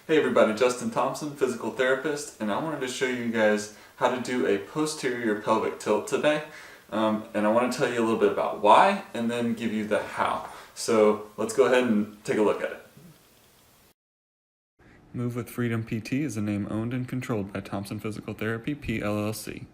Hey everybody, Justin Thompson, physical therapist, and I wanted to show you guys how to do a posterior pelvic tilt today. And I want to tell you a little bit about why and then give you the how. So let's go ahead and take a look at it. Move with Freedom PT is a name owned and controlled by Thompson Physical Therapy, PLLC.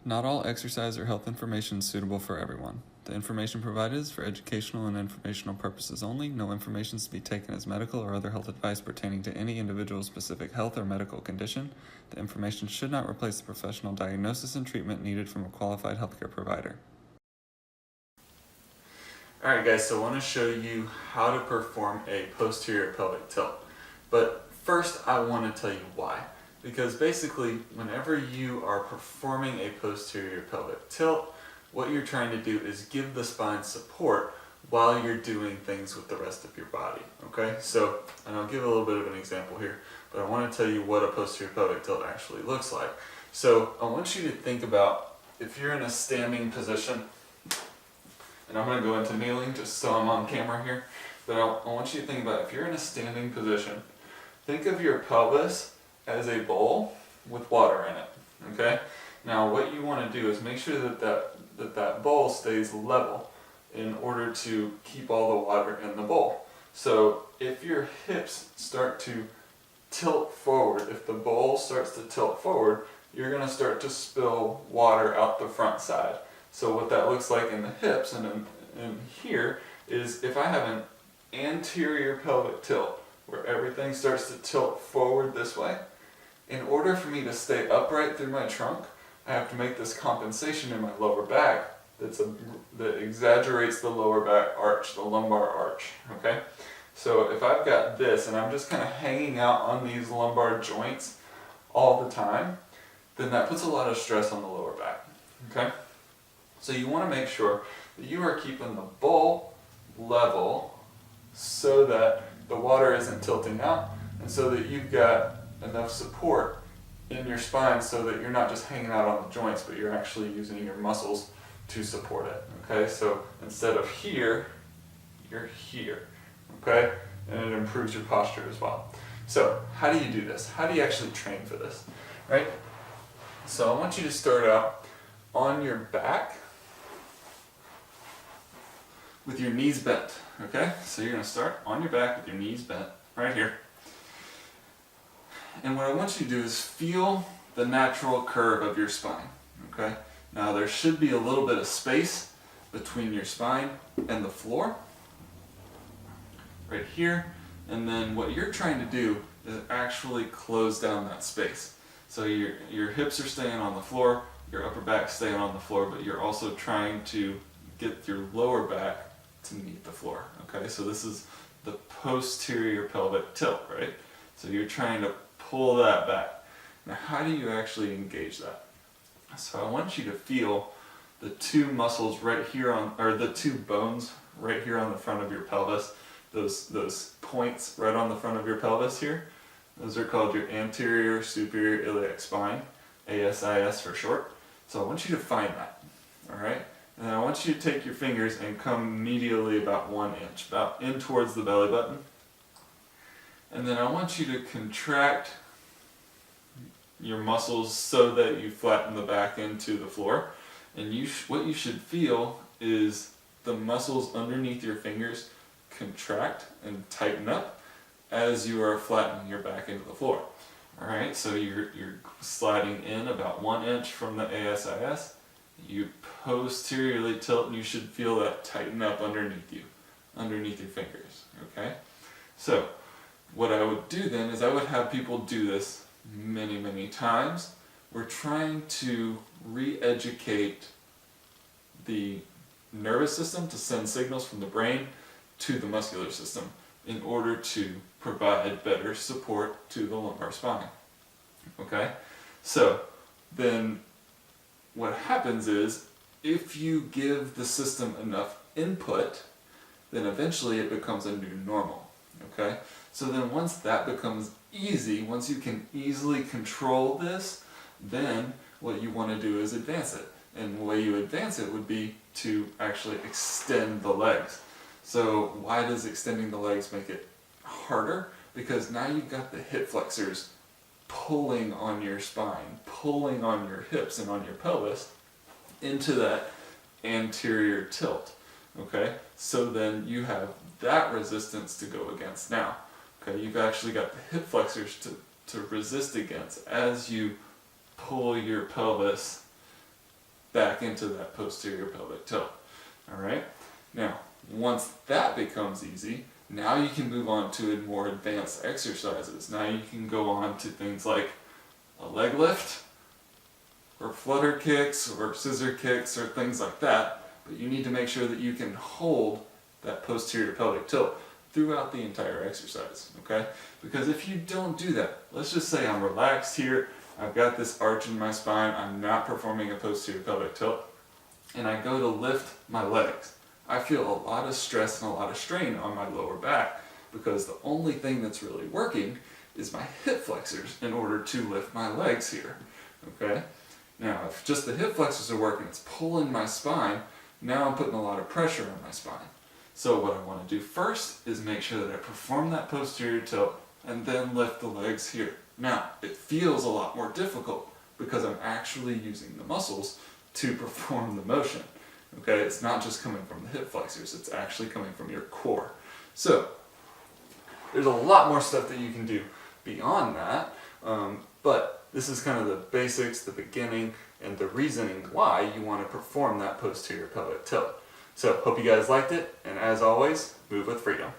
Not all exercise or health information is suitable for everyone. The information provided is for educational and informational purposes only. No information is to be taken as medical or other health advice pertaining to any individual's specific health or medical condition. The information should not replace the professional diagnosis and treatment needed from a qualified healthcare provider. Alright guys, so I want to show you how to perform a posterior pelvic tilt. But first I want to tell you why. Because basically, whenever you are performing a posterior pelvic tilt, what you're trying to do is give the spine support while you're doing things with the rest of your body, okay? So, and I'll give a little bit of an example here, but I want to tell you what a posterior pelvic tilt actually looks like. So, I want you to think about if you're in a standing position, and I'm going to go into kneeling just so I'm on camera here, but I want you to think about if you're in a standing position, think of your pelvis as a bowl with water in it, okay? Now what you want to do is make sure that bowl stays level in order to keep all the water in the bowl. So if your hips start to tilt forward, if the bowl starts to tilt forward, you're going to start to spill water out the front side. So what that looks like in the hips and in here is if I have an anterior pelvic tilt where everything starts to tilt forward this way, in order for me to stay upright through my trunk, I have to make this compensation in my lower back that exaggerates the lower back arch, the lumbar arch, okay? So if I've got this and I'm just kind of hanging out on these lumbar joints all the time, then that puts a lot of stress on the lower back, okay? So you want to make sure that you are keeping the bowl level so that the water isn't tilting out and so that you've got enough support in your spine so that you're not just hanging out on the joints, but you're actually using your muscles to support it, okay? So instead of here, you're here, okay? And it improves your posture as well. So how do you do this? How do you actually train for this, right? So I want you to start out on your back with your knees bent, okay? So you're gonna start on your back with your knees bent, right here. And what I want you to do is feel the natural curve of your spine, okay? Now there should be a little bit of space between your spine and the floor, right here. And then what you're trying to do is actually close down that space. So your hips are staying on the floor, your upper back staying on the floor, but you're also trying to get your lower back to meet the floor, okay? So this is the posterior pelvic tilt, right? So you're trying to pull that back. Now how do you actually engage that? So I want you to feel the two muscles right here or the two bones right here on the front of your pelvis, those points right on the front of your pelvis here. Those are called your anterior superior iliac spine, ASIS for short. So I want you to find that, all right? And I want you to take your fingers and come medially about 1 inch, about in towards the belly button. And then I want you to contract your muscles so that you flatten the back into the floor. And what you should feel is the muscles underneath your fingers contract and tighten up as you are flattening your back into the floor. Alright, so you're sliding in about 1 inch from the ASIS. You posteriorly tilt and you should feel that tighten up underneath you, underneath your fingers, okay? So what I would do then is I would have people do this many, many times. We're trying to re-educate the nervous system to send signals from the brain to the muscular system in order to provide better support to the lumbar spine, okay? So then what happens is if you give the system enough input, then eventually it becomes a new normal, okay? So then once that becomes easy, once you can easily control this, then what you want to do is advance it. And the way you advance it would be to actually extend the legs. So why does extending the legs make it harder? because now you've got the hip flexors pulling on your spine, pulling on your hips and on your pelvis into that anterior tilt. Okay, so then you have that resistance to go against now. Okay, you've actually got the hip flexors to resist against as you pull your pelvis back into that posterior pelvic tilt. Alright, now once that becomes easy, now you can move on to more advanced exercises. Now you can go on to things like a leg lift, or flutter kicks, or scissor kicks, or things like that. But you need to make sure that you can hold that posterior pelvic tilt throughout the entire exercise, okay? Because if you don't do that, let's just say I'm relaxed here, I've got this arch in my spine, I'm not performing a posterior pelvic tilt, and I go to lift my legs. I feel a lot of stress and a lot of strain on my lower back because the only thing that's really working is my hip flexors in order to lift my legs here, okay? Now, if just the hip flexors are working, it's pulling my spine, now I'm putting a lot of pressure on my spine. So what I want to do first is make sure that I perform that posterior tilt and then lift the legs here. Now, it feels a lot more difficult because I'm actually using the muscles to perform the motion. Okay, it's not just coming from the hip flexors, it's actually coming from your core. So, there's a lot more stuff that you can do beyond that, but this is kind of the basics, the beginning, and the reasoning why you want to perform that posterior pelvic tilt. So, hope you guys liked it, and as always, move with freedom.